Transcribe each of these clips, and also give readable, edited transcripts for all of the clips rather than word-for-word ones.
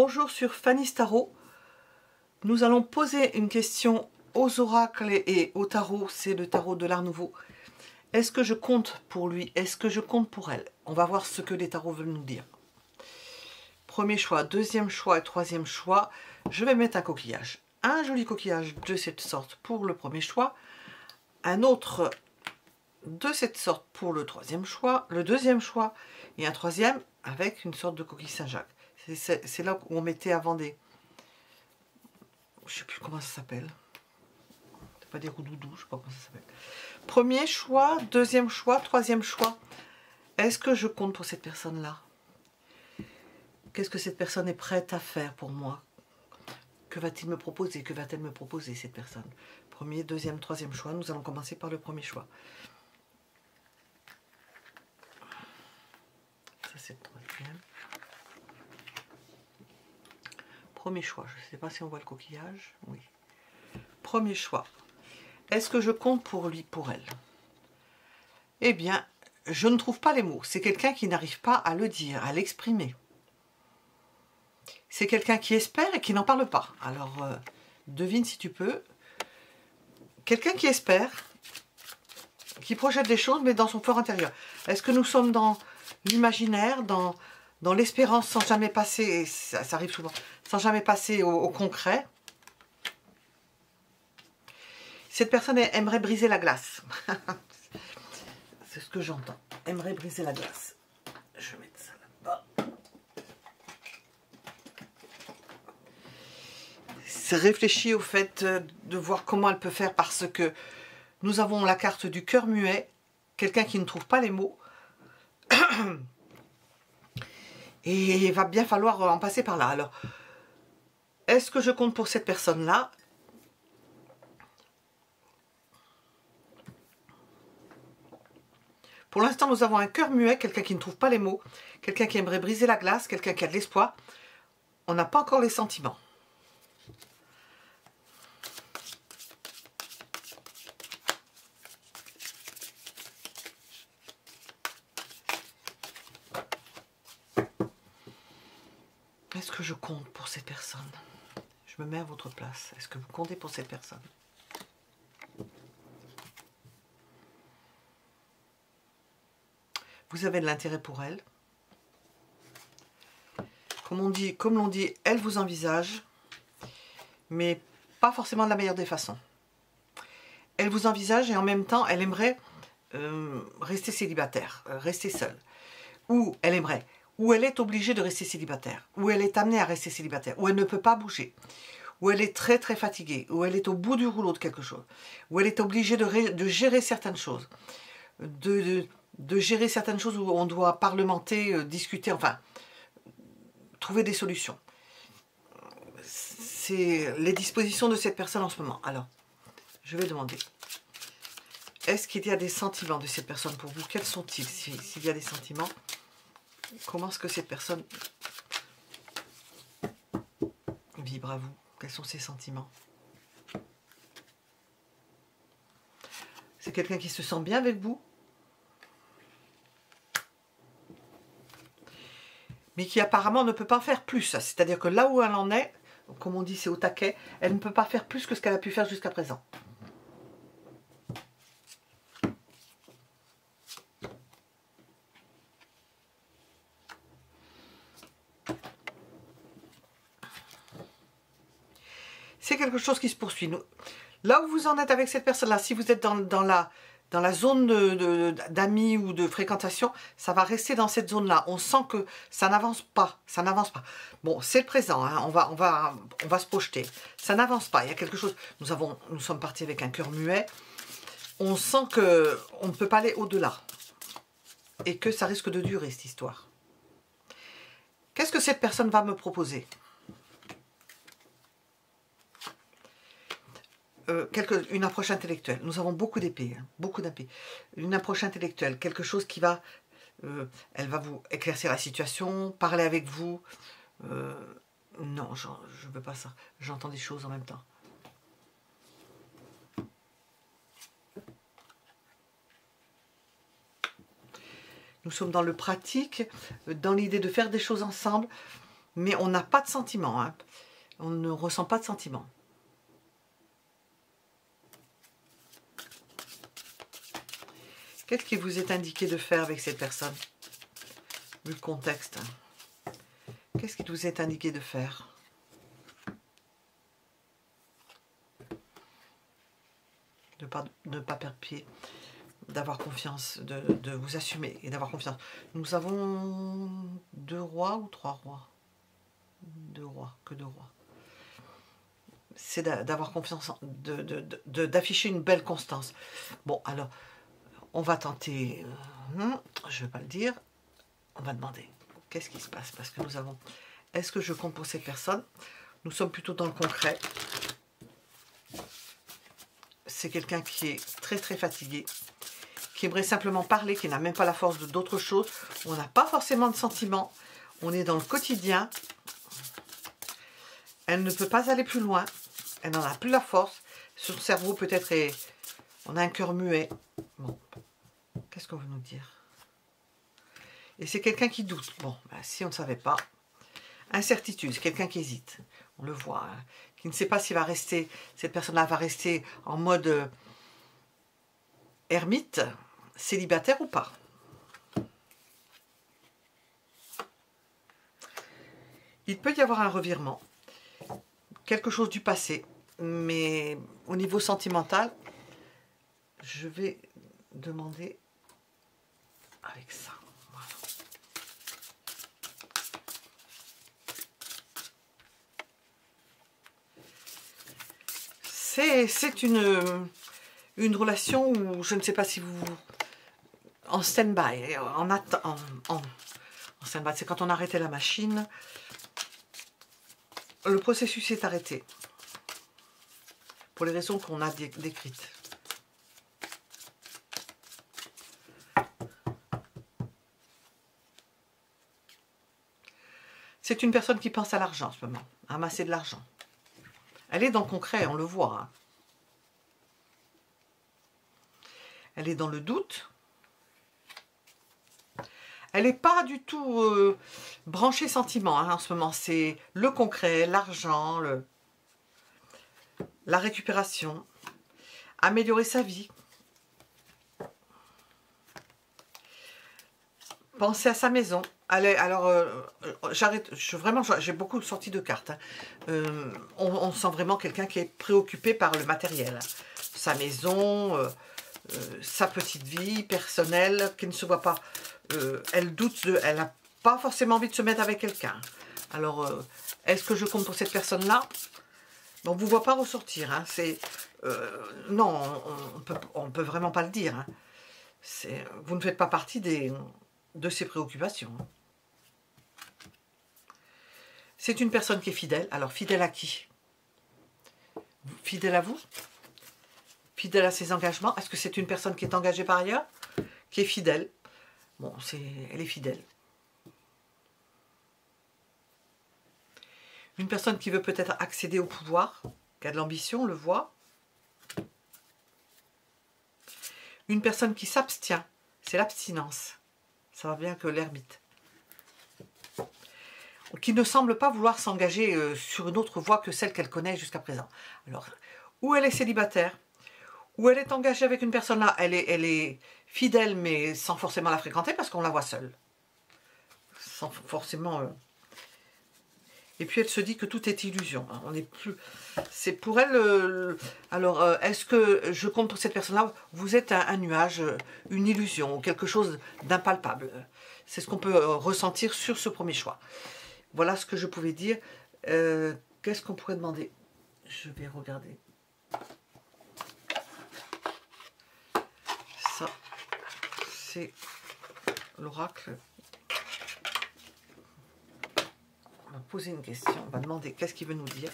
Bonjour sur Fanny Tarot. Nous allons poser une question aux oracles et au tarot. C'est le tarot de l'Art Nouveau. Est-ce que je compte pour lui? Est-ce que je compte pour elle? On va voir ce que les tarots veulent nous dire. Premier choix, deuxième choix et troisième choix. Je vais mettre un coquillage. Un joli coquillage de cette sorte pour le premier choix. Un autre de cette sorte pour le troisième choix. Le deuxième choix. Et un troisième avec une sorte de coquille Saint-Jacques. C'est là où on mettait avant des... Je ne sais plus comment ça s'appelle. C'est pas des roudoudous, je ne sais pas comment ça s'appelle. Premier choix, deuxième choix, troisième choix. Est-ce que je compte pour cette personne-là? Qu'est-ce que cette personne est prête à faire pour moi? Que va-t-il me proposer? Que va-t-elle me proposer, cette personne? Premier, deuxième, troisième choix. Nous allons commencer par le premier choix. Ça, c'est le troisième. Premier choix. Je ne sais pas si on voit le coquillage. Oui. Premier choix. Est-ce que je compte pour lui, pour elle? Eh bien, je ne trouve pas les mots. C'est quelqu'un qui n'arrive pas à le dire, à l'exprimer. C'est quelqu'un qui espère et qui n'en parle pas. Alors, devine si tu peux. Quelqu'un qui espère, qui projette des choses, mais dans son fort intérieur. Est-ce que nous sommes dans l'imaginaire, dans l'espérance sans jamais passer, et ça arrive souvent, sans jamais passer au concret? Cette personne aimerait briser la glace. C'est ce que j'entends. Aimerait briser la glace. Je vais mettre ça là-bas. C'est réfléchir au fait de voir comment elle peut faire, parce que nous avons la carte du cœur muet, quelqu'un qui ne trouve pas les mots. Et il va bien falloir en passer par là. Alors, est-ce que je compte pour cette personne-là? Pour l'instant, nous avons un cœur muet, quelqu'un qui ne trouve pas les mots, quelqu'un qui aimerait briser la glace, quelqu'un qui a de l'espoir. On n'a pas encore les sentiments. Est-ce que je compte pour cette personne? Je me mets à votre place. Est-ce que vous comptez pour cette personne? Vous avez de l'intérêt pour elle. Comme l'on dit, elle vous envisage, mais pas forcément de la meilleure des façons. Elle vous envisage et en même temps, elle aimerait rester célibataire, rester seule. Ou elle aimerait, ou elle est obligée de rester célibataire, ou elle est amenée à rester célibataire, ou elle ne peut pas bouger, ou elle est très très fatiguée, ou elle est au bout du rouleau de quelque chose, ou elle est obligée de gérer certaines choses, de gérer certaines choses où on doit parlementer, discuter, enfin, trouver des solutions. C'est les dispositions de cette personne en ce moment. Alors, je vais demander, est-ce qu'il y a des sentiments de cette personne pour vous? Quels sont-ils? S'il y a des sentiments, comment est-ce que cette personne vibre à vous? Quels sont ses sentiments? C'est quelqu'un qui se sent bien avec vous, mais qui apparemment ne peut pas faire plus. C'est-à-dire que là où elle en est, comme on dit, c'est au taquet, elle ne peut pas faire plus que ce qu'elle a pu faire jusqu'à présent. C'est quelque chose qui se poursuit. Là où vous en êtes avec cette personne-là, si vous êtes dans la zone d'amis ou de fréquentation, ça va rester dans cette zone-là. On sent que ça n'avance pas, ça n'avance pas. Bon, c'est le présent, hein, on va se projeter. Ça n'avance pas, il y a quelque chose. Nous sommes partis avec un cœur muet. On sent que on ne peut pas aller au-delà. Et que ça risque de durer, cette histoire. Qu'est-ce que cette personne va me proposer? Une approche intellectuelle. Nous avons beaucoup d'épées, hein, beaucoup d'épées. Une approche intellectuelle, quelque chose qui va... elle va vous éclaircir la situation, parler avec vous. Non, je ne veux pas ça. J'entends des choses en même temps. Nous sommes dans le pratique, dans l'idée de faire des choses ensemble, Mais on n'a pas de sentiment, hein. On ne ressent pas de sentiment. Qu'est-ce qui vous est indiqué de faire avec cette personne? Vu le contexte. Qu'est-ce qui vous est indiqué de faire? De pas perdre pied, d'avoir confiance, de vous assumer et d'avoir confiance. Nous avons 2 rois ou 3 rois? 2 rois, que 2 rois. C'est d'avoir confiance, d'afficher une belle constance. Bon, alors, on va tenter, je ne vais pas le dire, on va demander, qu'est-ce qui se passe? Parce que nous avons, est-ce que je compte pour cette personne? Nous sommes plutôt dans le concret. C'est quelqu'un qui est très très fatigué, qui aimerait simplement parler, qui n'a même pas la force d'autre chose. On n'a pas forcément de sentiments, on est dans le quotidien. Elle ne peut pas aller plus loin, elle n'en a plus la force. Son cerveau peut-être est... On a un cœur muet. Bon, qu'est-ce qu'on veut nous dire? Et c'est quelqu'un qui doute. Bon, ben, si on ne savait pas. Incertitude, c'est quelqu'un qui hésite. On le voit, hein, qui ne sait pas s'il va rester, cette personne-là va rester en mode ermite, célibataire ou pas. Il peut y avoir un revirement, quelque chose du passé, mais au niveau sentimental, je vais demander avec ça. Voilà. C'est une relation où je ne sais pas si vous... En stand-by, en stand-by, c'est quand on arrêtait la machine, le processus est arrêté. Pour les raisons qu'on a décrites. C'est une personne qui pense à l'argent en ce moment, à amasser de l'argent. Elle est dans le concret, on le voit. Hein. Elle est dans le doute. Elle n'est pas du tout branchée sentiment hein, en ce moment. C'est le concret, l'argent, la récupération, améliorer sa vie. Penser à sa maison. Allez, alors, j'arrête. Vraiment, j'ai beaucoup sorti de cartes. Hein. On sent vraiment quelqu'un qui est préoccupé par le matériel. Sa maison, sa petite vie personnelle, qui ne se voit pas. Elle doute, elle n'a pas forcément envie de se mettre avec quelqu'un. Alors, est-ce que je compte pour cette personne-là? On ne vous voit pas ressortir. Hein. Non, on ne peut vraiment pas le dire. Hein. Vous ne faites pas partie de ses préoccupations. C'est une personne qui est fidèle. Alors, fidèle à qui? Fidèle à vous? Fidèle à ses engagements? Est-ce que c'est une personne qui est engagée par ailleurs? Qui est fidèle? Bon, elle est fidèle. Une personne qui veut peut-être accéder au pouvoir, qui a de l'ambition, on le voit. Une personne qui s'abstient, c'est l'abstinence. Ça va bien que l'ermite. Qui ne semble pas vouloir s'engager sur une autre voie que celle qu'elle connaît jusqu'à présent. Alors, ou elle est célibataire, ou elle est engagée avec une personne là, elle est fidèle mais sans forcément la fréquenter parce qu'on la voit seule. Sans forcément... Et puis elle se dit que tout est illusion. On n'est plus... C'est pour elle... Alors, est-ce que je compte pour cette personne-là? Vous êtes un nuage, une illusion, quelque chose d'impalpable. C'est ce qu'on peut ressentir sur ce premier choix. Voilà ce que je pouvais dire. Qu'est-ce qu'on pourrait demander? Je vais regarder. Ça, c'est l'oracle. On va poser une question. On va demander qu'est-ce qu'il veut nous dire.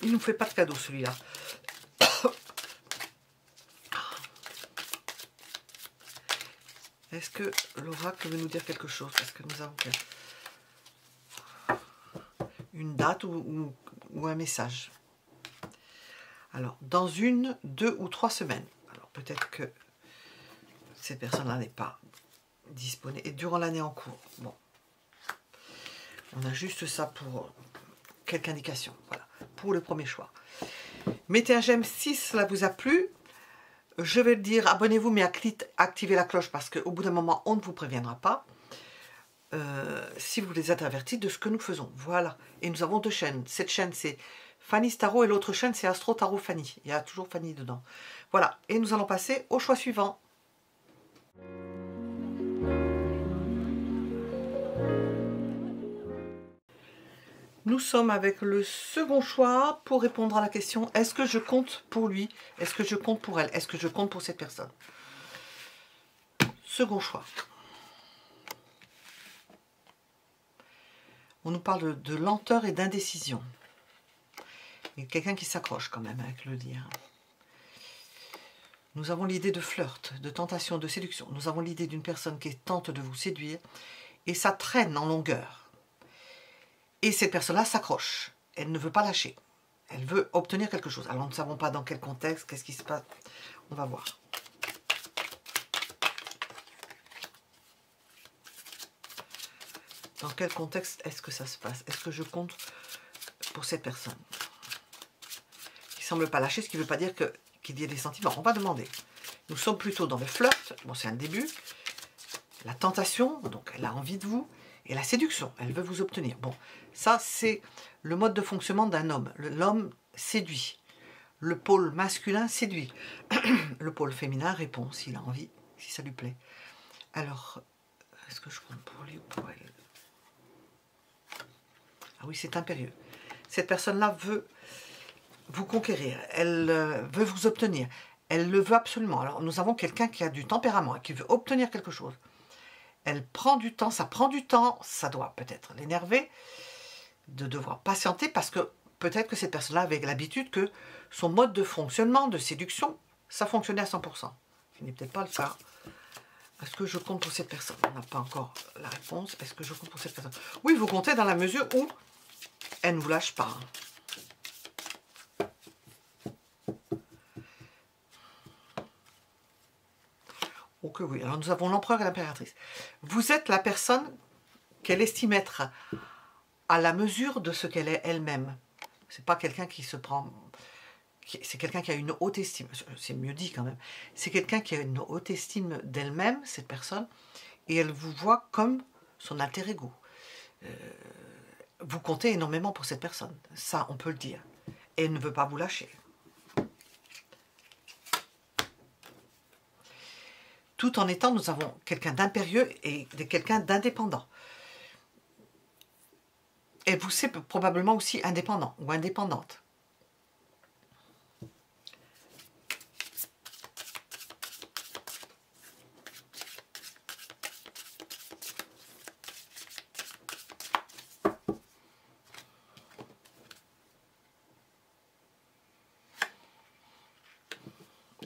Il ne nous fait pas de cadeau, celui-là. Est-ce que l'oracle veut nous dire quelque chose? Parce que nous avons une date ou un message. Alors, dans 1, 2 ou 3 semaines. Alors, peut-être que cette personne-là n'est pas disponible. Et durant l'année en cours. Bon, On a juste ça pour quelques indications. Voilà, pour le premier choix. Mettez un j'aime si cela vous a plu. Je vais le dire, abonnez-vous, mais activez la cloche parce qu'au bout d'un moment, on ne vous préviendra pas. Si vous voulez être avertis de ce que nous faisons. Voilà. Et nous avons deux chaînes. Cette chaîne, c'est Fanny Tarot et l'autre chaîne, c'est Astro Tarot Fanny. Il y a toujours Fanny dedans. Voilà. Et nous allons passer au choix suivant. Nous sommes avec le second choix pour répondre à la question: est-ce que je compte pour lui? Est-ce que je compte pour elle? Est-ce que je compte pour cette personne? Second choix. On nous parle de lenteur et d'indécision. Il y a quelqu'un qui s'accroche quand même avec le lire. Nous avons l'idée de flirt, de tentation, de séduction. Nous avons l'idée d'une personne qui tente de vous séduire et ça traîne en longueur. Et cette personne-là s'accroche. Elle ne veut pas lâcher. Elle veut obtenir quelque chose. Alors nous ne savons pas dans quel contexte, qu'est-ce qui se passe. On va voir. Dans quel contexte est-ce que ça se passe? Est-ce que je compte pour cette personne qui ne semble pas lâcher, ce qui ne veut pas dire qu'il y ait des sentiments. On va demander. Nous sommes plutôt dans le flirt. Bon, c'est un début. La tentation, donc elle a envie de vous. Et la séduction, elle veut vous obtenir. Bon, ça c'est le mode de fonctionnement d'un homme. L'homme séduit. Le pôle masculin séduit. Le pôle féminin répond s'il a envie, si ça lui plaît. Alors, est-ce que je compte pour lui ou pour elle? Ah oui, c'est impérieux. Cette personne-là veut vous conquérir. Elle veut vous obtenir. Elle le veut absolument. Alors, nous avons quelqu'un qui a du tempérament, qui veut obtenir quelque chose. Elle prend du temps, ça prend du temps, ça doit peut-être l'énerver de devoir patienter parce que peut-être que cette personne-là avait l'habitude que son mode de fonctionnement, de séduction, ça fonctionnait à 100%. Ce n'est peut-être pas le cas. Est-ce que je compte pour cette personne? On n'a pas encore la réponse. Est-ce que je compte pour cette personne? Oui, vous comptez dans la mesure où elle ne vous lâche pas. Oh que oui. Alors nous avons l'empereur et l'impératrice. Vous êtes la personne qu'elle estime être à la mesure de ce qu'elle est elle-même. C'est pas quelqu'un qui se prend... C'est quelqu'un qui a une haute estime. C'est mieux dit quand même. C'est quelqu'un qui a une haute estime d'elle-même, cette personne, et elle vous voit comme son alter ego. Vous comptez énormément pour cette personne. Ça, on peut le dire. Et elle ne veut pas vous lâcher. Tout en étant, nous avons quelqu'un d'impérieux et quelqu'un d'indépendant. Et vous, c'est probablement aussi indépendant ou indépendante.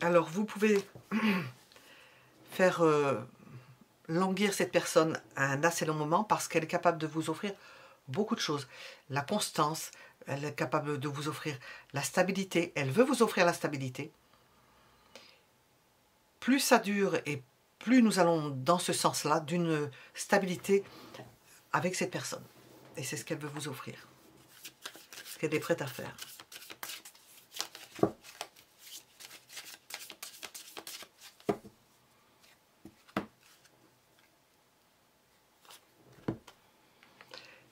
Alors, vous pouvez faire languir cette personne à un assez long moment parce qu'elle est capable de vous offrir beaucoup de choses. La constance, elle est capable de vous offrir la stabilité. Elle veut vous offrir la stabilité. Plus ça dure et plus nous allons dans ce sens-là d'une stabilité avec cette personne. Et c'est ce qu'elle veut vous offrir. Ce qu'elle est prête à faire.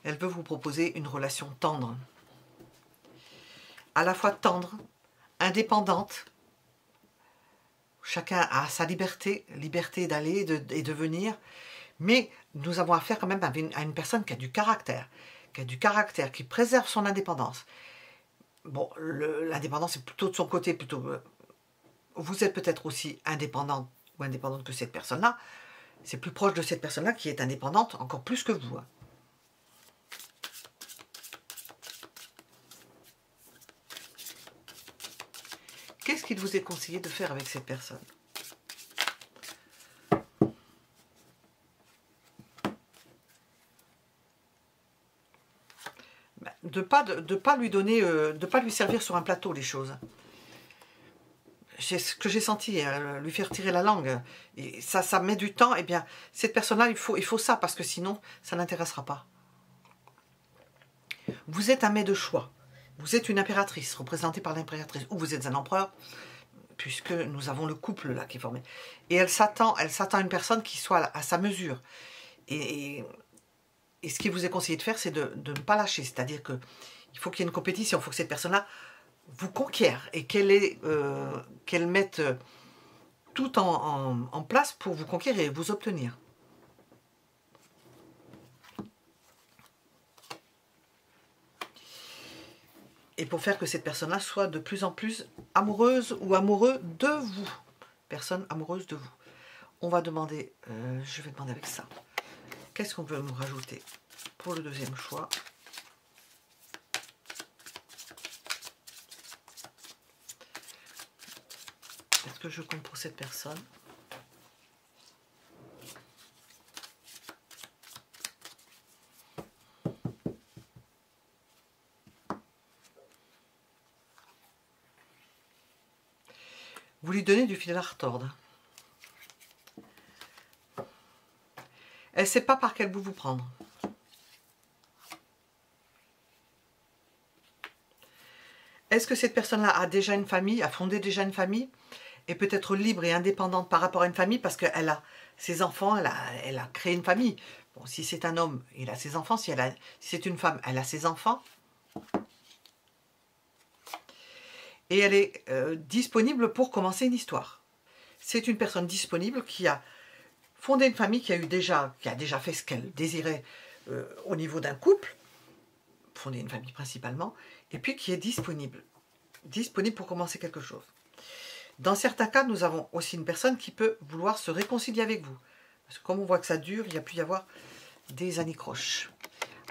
Elle veut vous proposer une relation tendre. À la fois tendre, indépendante. Chacun a sa liberté, liberté d'aller et de venir. Mais nous avons affaire quand même à une personne qui a du caractère, qui préserve son indépendance. Bon, l'indépendance est plutôt de son côté, plutôt. Vous êtes peut-être aussi indépendante ou indépendante que cette personne-là. C'est plus proche de cette personne-là qui est indépendante encore plus que vous. Hein. Qu'est-ce qu'il vous est conseillé de faire avec cette personne? De pas lui donner, de pas lui servir sur un plateau les choses. C'est ce que j'ai senti, lui faire tirer la langue. Et ça met du temps. Eh bien, cette personne-là, il faut ça parce que sinon, ça n'intéressera pas. Vous êtes un mets de choix. Vous êtes une impératrice, représentée par l'impératrice. Ou vous êtes un empereur, puisque nous avons le couple là qui est formé. Et elle s'attend à une personne qui soit à sa mesure. Et ce qui vous est conseillé de faire, c'est de ne pas lâcher. C'est-à-dire qu'il faut qu'il y ait une compétition, il faut que cette personne-là vous conquiert et qu'elle mette tout en place pour vous conquérir et vous obtenir. Et pour faire que cette personne-là soit de plus en plus amoureuse ou amoureux de vous. Personne amoureuse de vous. On va demander, je vais demander avec ça. Qu'est-ce qu'on peut nous rajouter pour le deuxième choix? Est-ce que je compte pour cette personne? Vous lui donnez du fil à retordre. Elle ne sait pas par quel bout vous prendre. Est-ce que cette personne-là a déjà une famille, a fondé déjà une famille, et peut être libre et indépendante par rapport à une famille parce qu'elle a ses enfants, elle a créé une famille. Bon, si c'est un homme, il a ses enfants. Si c'est une femme, elle a ses enfants. Et elle est disponible pour commencer une histoire. C'est une personne disponible qui a fondé une famille, qui a déjà fait ce qu'elle désirait au niveau d'un couple, fonder une famille principalement, et puis qui est disponible pour commencer quelque chose. Dans certains cas, nous avons aussi une personne qui peut vouloir se réconcilier avec vous. Parce que comme on voit que ça dure, il y a pu y avoir des anicroches.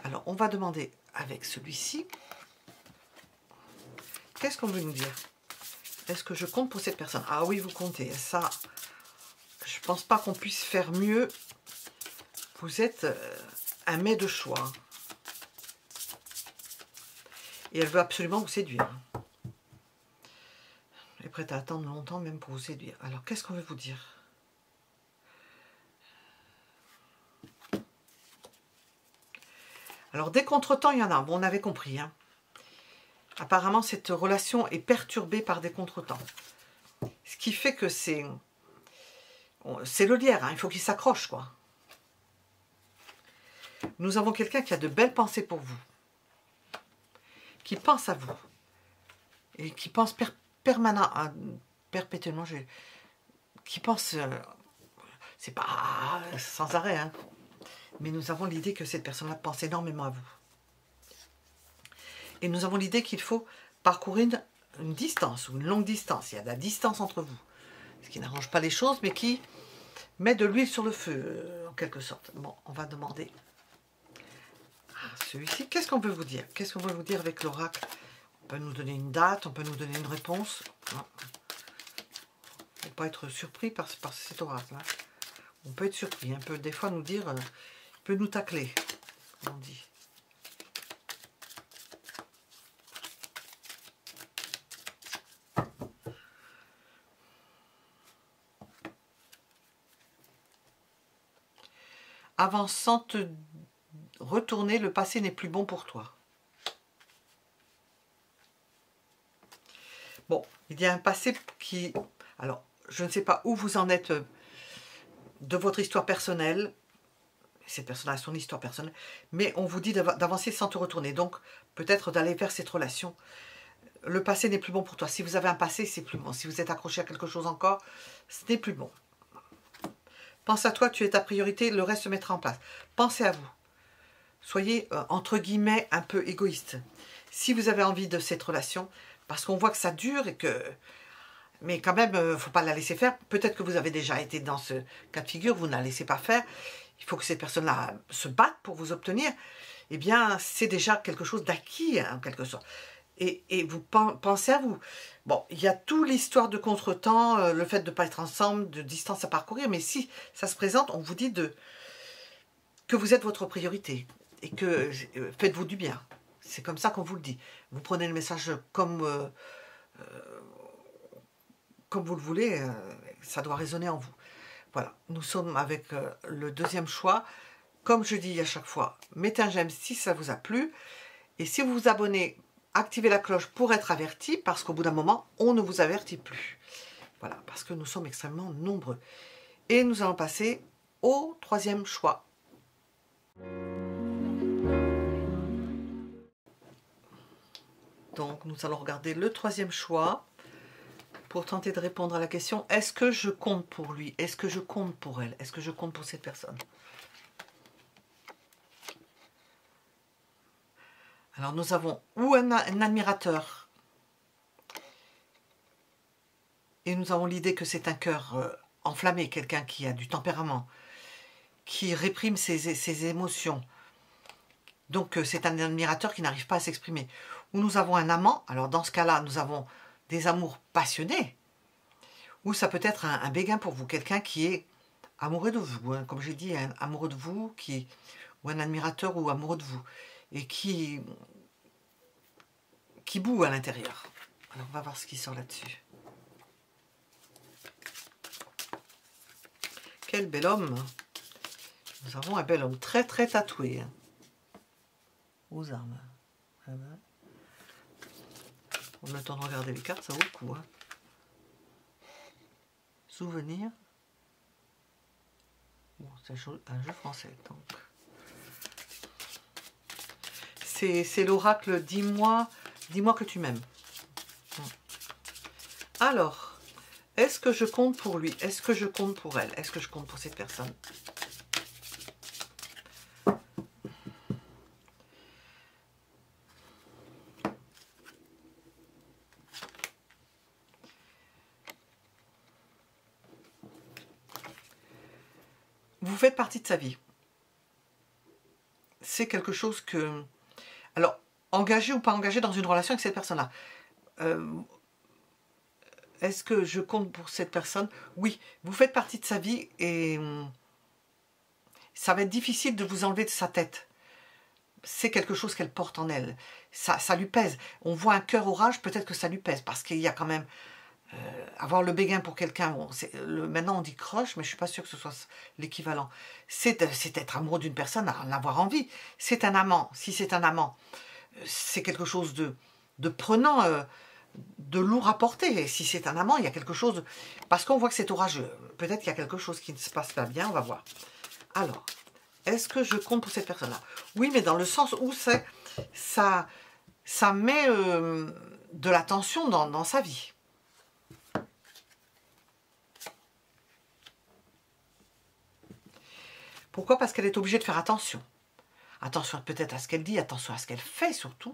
Alors, on va demander avec celui-ci, qu'est-ce qu'on veut nous dire? Est-ce que je compte pour cette personne? Ah oui, vous comptez. Ça, je ne pense pas qu'on puisse faire mieux. Vous êtes un mets de choix. Et elle veut absolument vous séduire. Elle est prête à attendre longtemps même pour vous séduire. Alors, qu'est-ce qu'on veut vous dire? Alors, des contretemps, il y en a. Bon, on avait compris. Hein. Apparemment, cette relation est perturbée par des contretemps. Ce qui fait que c'est le lierre. Hein. Il faut qu'il s'accroche, quoi. Nous avons quelqu'un qui a de belles pensées pour vous. Qui pense à vous. Et qui pense perpétuellement. Qui pense... c'est pas sans arrêt, hein. Mais nous avons l'idée que cette personne-là pense énormément à vous. Et nous avons l'idée qu'il faut parcourir une distance ou une longue distance. Il y a de la distance entre vous. Ce qui n'arrange pas les choses, mais qui met de l'huile sur le feu, en quelque sorte. Bon, on va demander à celui-ci. Qu'est-ce qu'on veut vous dire? Qu'est-ce qu'on veut vous dire avec l'oracle? On peut nous donner une date, on peut nous donner une réponse. Il ne faut pas être surpris par cet oracle. Hein. On peut être surpris, on peut des fois nous dire, il peut nous tacler, comme on dit. Avant sans te retourner, le passé n'est plus bon pour toi. Bon, il y a un passé qui... Alors, je ne sais pas où vous en êtes de votre histoire personnelle. Cette personne a son histoire personnelle. Mais on vous dit d'avancer sans te retourner. Donc, peut-être d'aller vers cette relation. Le passé n'est plus bon pour toi. Si vous avez un passé, c'est plus bon. Si vous êtes accroché à quelque chose encore, ce n'est plus bon. Pense à toi, tu es ta priorité, le reste se mettra en place. Pensez à vous. Soyez, entre guillemets, un peu égoïste. Si vous avez envie de cette relation, parce qu'on voit que ça dure et que... Mais quand même, il ne faut pas la laisser faire. Peut-être que vous avez déjà été dans ce cas de figure, vous ne la laissez pas faire. Il faut que cette personne-là se batte pour vous obtenir. Eh bien, c'est déjà quelque chose d'acquis, hein, en quelque sorte. Et vous pensez à vous. Bon, il y a toute l'histoire de contretemps, le fait de ne pas être ensemble, de distance à parcourir. Mais si ça se présente, on vous dit que vous êtes votre priorité. Et que faites-vous du bien. C'est comme ça qu'on vous le dit. Vous prenez le message comme vous le voulez, ça doit résonner en vous. Voilà, nous sommes avec le deuxième choix. Comme je dis à chaque fois, mettez un j'aime si ça vous a plu. Et si vous vous abonnez, activez la cloche pour être averti, parce qu'au bout d'un moment, on ne vous avertit plus. Voilà, parce que nous sommes extrêmement nombreux. Et nous allons passer au troisième choix. Donc, nous allons regarder le troisième choix pour tenter de répondre à la question, est-ce que je compte pour lui? Est-ce que je compte pour elle? Est-ce que je compte pour cette personne? Alors, nous avons ou un admirateur, et nous avons l'idée que c'est un cœur enflammé, quelqu'un qui a du tempérament, qui réprime ses émotions. Donc, c'est un admirateur qui n'arrive pas à s'exprimer. Ou nous avons un amant, alors dans ce cas-là, nous avons des amours passionnés, ou ça peut être un béguin pour vous, quelqu'un qui est amoureux de vous, hein, comme j'ai dit, un amoureux de vous, ou un admirateur ou amoureux de vous, et qui boue à l'intérieur. Alors, on va voir ce qui sort là-dessus. Quel bel homme! Nous avons un bel homme, très très tatoué. Hein. Aux armes. Ah ben. On a le temps de regarder les cartes, ça vaut le coup. Hein. Souvenir. Bon, c'est un jeu français, donc. C'est l'oracle, dis-moi que tu m'aimes. Alors, est-ce que je compte pour lui? Est-ce que je compte pour elle? Est-ce que je compte pour cette personne? Vous faites partie de sa vie. C'est quelque chose que... Alors, engagé ou pas engagé dans une relation avec cette personne-là. Est-ce que je compte pour cette personne? Oui, vous faites partie de sa vie et ça va être difficile de vous enlever de sa tête. C'est quelque chose qu'elle porte en elle. Ça lui pèse. On voit un cœur orage, peut-être que ça lui pèse, parce qu'il y a quand même... avoir le béguin pour quelqu'un, bon, maintenant on dit croche, mais je ne suis pas sûre que ce soit l'équivalent. C'est être amoureux d'une personne, en avoir envie. C'est un amant. Si c'est un amant, c'est quelque chose de prenant, de lourd à porter. Et si c'est un amant, il y a quelque chose... Parce qu'on voit que c'est orageux. Peut-être qu'il y a quelque chose qui ne se passe pas bien, on va voir. Alors, est-ce que je compte pour cette personne-là? Oui, mais dans le sens où ça met de la tension dans sa vie. Pourquoi? Parce qu'elle est obligée de faire attention. Attention peut-être à ce qu'elle dit, attention à ce qu'elle fait surtout.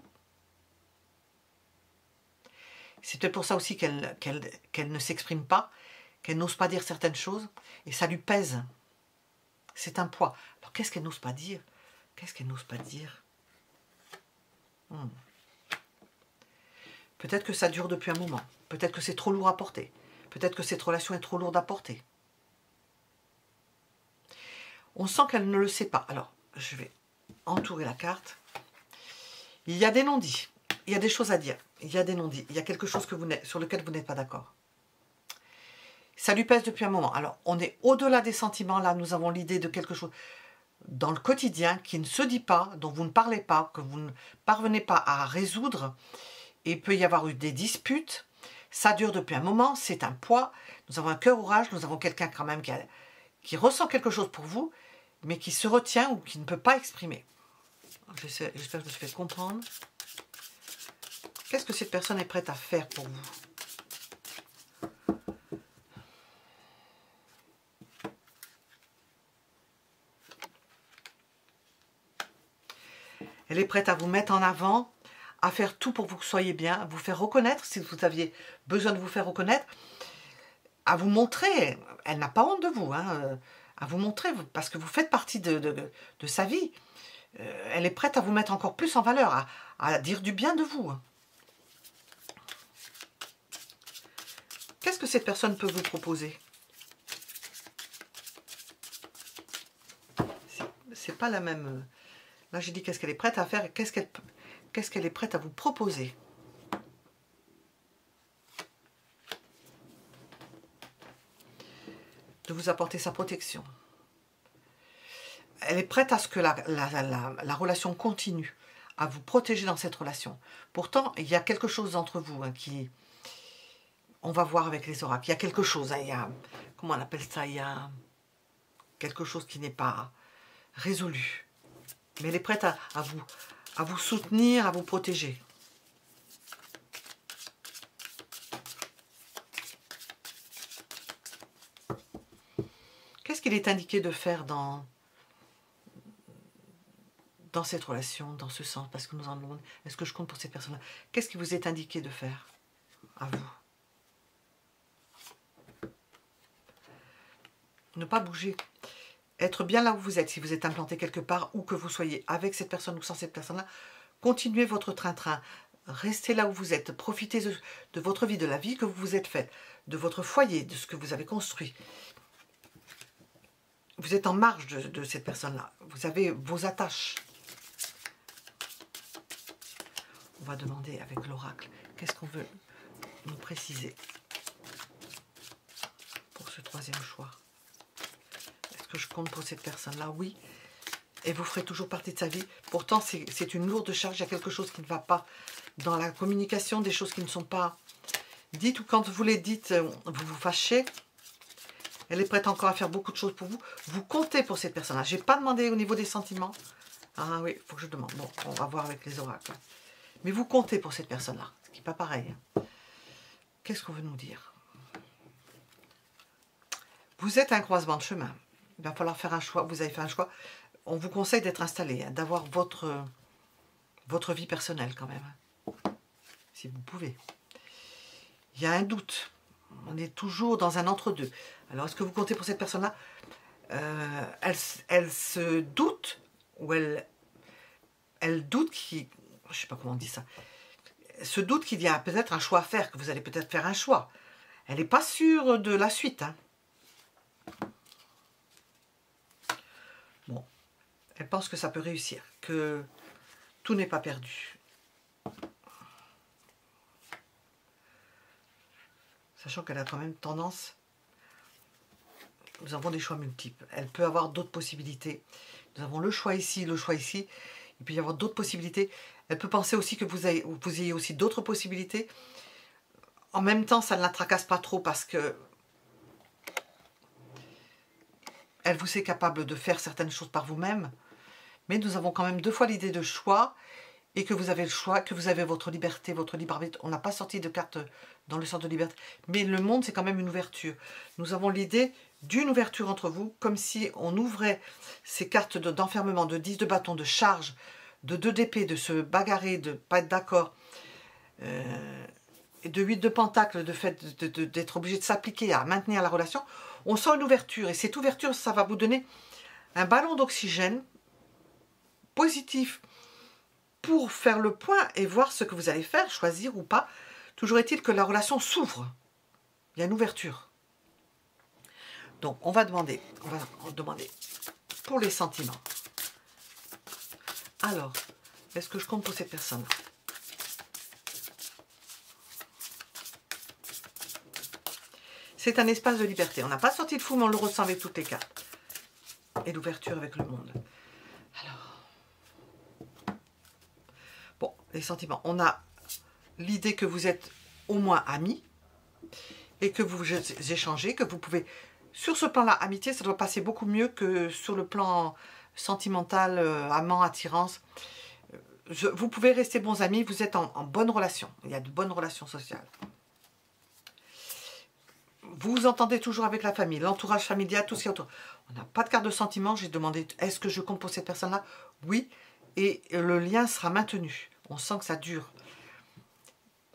C'est peut-être pour ça aussi qu'elle ne s'exprime pas, qu'elle n'ose pas dire certaines choses, et ça lui pèse. C'est un poids. Alors qu'est-ce qu'elle n'ose pas dire? Qu'est-ce qu'elle n'ose pas dire? Peut-être que ça dure depuis un moment. Peut-être que c'est trop lourd à porter. Peut-être que cette relation est trop lourde à porter. On sent qu'elle ne le sait pas. Alors, je vais entourer la carte. Il y a des non-dits. Il y a des choses à dire. Il y a des non-dits. Il y a quelque chose sur lequel vous n'êtes pas d'accord. Ça lui pèse depuis un moment. Alors, on est au-delà des sentiments. Là, nous avons l'idée de quelque chose dans le quotidien qui ne se dit pas, dont vous ne parlez pas, que vous ne parvenez pas à résoudre. Et il peut y avoir eu des disputes. Ça dure depuis un moment. C'est un poids. Nous avons un cœur orage. Nous avons quelqu'un quand même qui ressent quelque chose pour vous, mais qui se retient ou qui ne peut pas exprimer. J'espère que je me suis fait comprendre. Qu'est-ce que cette personne est prête à faire pour vous? Elle est prête à vous mettre en avant, à faire tout pour que vous soyez bien, à vous faire reconnaître, si vous aviez besoin de vous faire reconnaître, à vous montrer, elle n'a pas honte de vous, hein, à vous montrer, parce que vous faites partie de sa vie. Elle est prête à vous mettre encore plus en valeur, à dire du bien de vous. Qu'est-ce que cette personne peut vous proposer? C'est pas la même... Là, j'ai dit qu'est-ce qu'elle est prête à faire et qu'est-ce qu'elle est prête à vous proposer. De vous apporter sa protection. Elle est prête à ce que la relation continue, à vous protéger dans cette relation. Pourtant, il y a quelque chose entre vous hein, qui... On va voir avec les oracles. Il y a quelque chose, hein, il y a... Comment on appelle ça? Il y a quelque chose qui n'est pas résolu. Mais elle est prête à vous soutenir, à vous protéger. Qu'est-ce qu'il est indiqué de faire dans cette relation, dans ce sens? Parce que nous en demandons, est-ce que je compte pour cette personne-là? Qu'est-ce qui vous est indiqué de faire à vous? Ne pas bouger. Être bien là où vous êtes, si vous êtes implanté quelque part, ou que vous soyez avec cette personne ou sans cette personne-là, continuez votre train-train. Restez là où vous êtes. Profitez de votre vie, de la vie que vous vous êtes faite, de votre foyer, de ce que vous avez construit. Vous êtes en marge de cette personne-là. Vous avez vos attaches. On va demander avec l'oracle, qu'est-ce qu'on veut nous préciser pour ce troisième choix? Est-ce que je compte pour cette personne-là? Oui. Et vous ferez toujours partie de sa vie. Pourtant, c'est une lourde charge. Il y a quelque chose qui ne va pas dans la communication, des choses qui ne sont pas dites, ou quand vous les dites, vous vous fâchez. Elle est prête encore à faire beaucoup de choses pour vous. Vous comptez pour cette personne-là. Je n'ai pas demandé au niveau des sentiments. Ah oui, il faut que je demande. Bon, on va voir avec les oracles. Mais vous comptez pour cette personne-là. Ce qui n'est pas pareil. Qu'est-ce qu'on veut nous dire? Vous êtes à un croisement de chemin. Il va falloir faire un choix. Vous avez fait un choix. On vous conseille d'être installé, hein, d'avoir votre vie personnelle quand même. Si vous pouvez. Il y a un doute. On est toujours dans un entre-deux. Alors, est-ce que vous comptez pour cette personne-là? Elle se doute, ou elle doute qu'il... Je ne sais pas comment on dit ça. Elle se doute qu'il y a peut-être un choix à faire, que vous allez peut-être faire un choix. Elle n'est pas sûre de la suite. Hein. Bon. Elle pense que ça peut réussir, que tout n'est pas perdu. Sachant qu'elle a quand même tendance... Nous avons des choix multiples. Elle peut avoir d'autres possibilités. Nous avons le choix ici, le choix ici. Il peut y avoir d'autres possibilités. Elle peut penser aussi que vous ayez aussi d'autres possibilités. En même temps, ça ne la tracasse pas trop parce que elle vous est capable de faire certaines choses par vous-même. Mais nous avons quand même deux fois l'idée de choix et que vous avez le choix, que vous avez votre liberté, votre libre arbitre. On n'a pas sorti de carte dans le sens de liberté. Mais le monde, c'est quand même une ouverture. Nous avons l'idée d'une ouverture entre vous, comme si on ouvrait ces cartes d'enfermement, de 10 de bâton, de charge, de 2 d'épée, de se bagarrer, de ne pas être d'accord, et de 8 de pentacle, de fait d'être obligé de s'appliquer à maintenir la relation. On sent une ouverture, et cette ouverture, ça va vous donner un ballon d'oxygène positif pour faire le point et voir ce que vous allez faire, choisir ou pas. Toujours est-il que la relation s'ouvre. Il y a une ouverture. Donc, on va demander pour les sentiments. Alors, est-ce que je compte pour cette personne? C'est un espace de liberté. On n'a pas sorti de fou, mais on le ressent avec toutes les cartes. Et l'ouverture avec le monde. Alors, bon, les sentiments. On a l'idée que vous êtes au moins amis et que vous échangez, que vous pouvez... Sur ce plan-là, amitié, ça doit passer beaucoup mieux que sur le plan sentimental, amant, attirance. Vous pouvez rester bons amis, vous êtes en bonne relation. Il y a de bonnes relations sociales. Vous vous entendez toujours avec la famille, l'entourage familial, tout ce qui est autour. On n'a pas de carte de sentiment. J'ai demandé, est-ce que je compte pour cette personne-là? Oui. Et le lien sera maintenu. On sent que ça dure.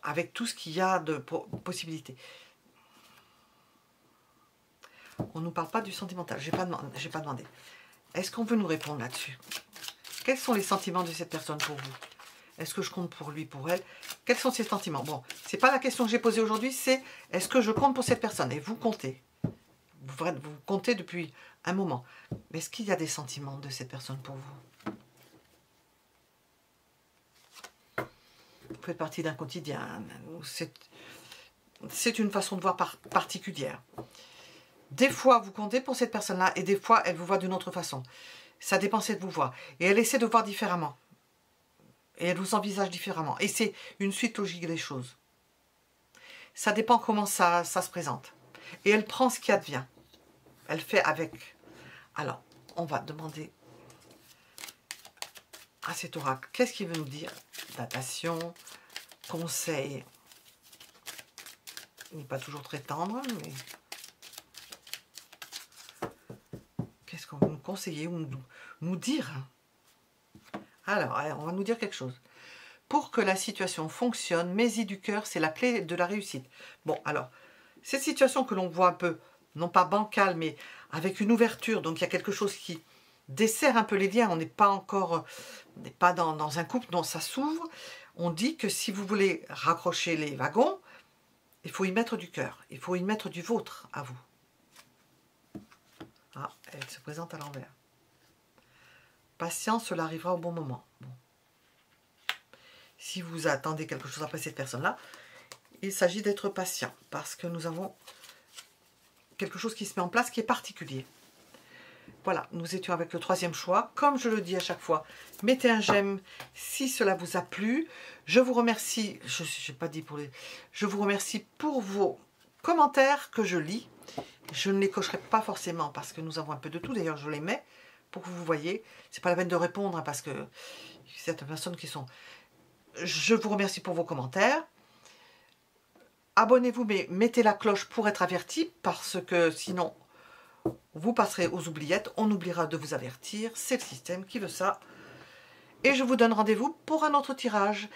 Avec tout ce qu'il y a de possibilités. On ne nous parle pas du sentimental. Je n'ai pas demandé. Est-ce qu'on veut nous répondre là-dessus? Quels sont les sentiments de cette personne pour vous? Est-ce que je compte pour lui, pour elle? Quels sont ses sentiments? Bon, ce n'est pas la question que j'ai posée aujourd'hui, c'est est-ce que je compte pour cette personne? Et vous comptez. Vous comptez depuis un moment. Mais est-ce qu'il y a des sentiments de cette personne pour vous? Vous faites partie d'un quotidien. C'est une façon de voir particulière. Des fois, vous comptez pour cette personne-là et des fois, elle vous voit d'une autre façon. Ça dépend de vous voir. Et elle essaie de voir différemment. Et elle vous envisage différemment. Et c'est une suite logique des choses. Ça dépend comment ça se présente. Et elle prend ce qui advient. Elle fait avec. Alors, on va demander à cet oracle, qu'est-ce qu'il veut nous dire? Datation, conseil. Il n'est pas toujours très tendre, mais... Qu'est-ce qu'on va nous conseiller ou nous dire? Alors, on va nous dire quelque chose. Pour que la situation fonctionne, Maisie du cœur, c'est la clé de la réussite. Bon, alors, cette situation que l'on voit un peu, non pas bancale, mais avec une ouverture, donc il y a quelque chose qui dessert un peu les liens, on n'est pas encore, on n'est pas dans un couple, non, ça s'ouvre. On dit que si vous voulez raccrocher les wagons, il faut y mettre du cœur, il faut y mettre du vôtre à vous. Ah, elle se présente à l'envers. Patience, cela arrivera au bon moment. Bon. Si vous attendez quelque chose après cette personne-là, il s'agit d'être patient, parce que nous avons quelque chose qui se met en place qui est particulier. Voilà, nous étions avec le troisième choix. Comme je le dis à chaque fois, mettez un j'aime si cela vous a plu. Je vous remercie, je vous remercie pour vos commentaires que je lis. Je ne les cocherai pas forcément parce que nous avons un peu de tout. D'ailleurs, je les mets pour que vous voyez. C'est pas la peine de répondre hein, parce que certaines personnes qui sont... Je vous remercie pour vos commentaires. Abonnez-vous, mais mettez la cloche pour être averti parce que sinon... vous passerez aux oubliettes, on oubliera de vous avertir, c'est le système qui veut ça. Et je vous donne rendez-vous pour un autre tirage.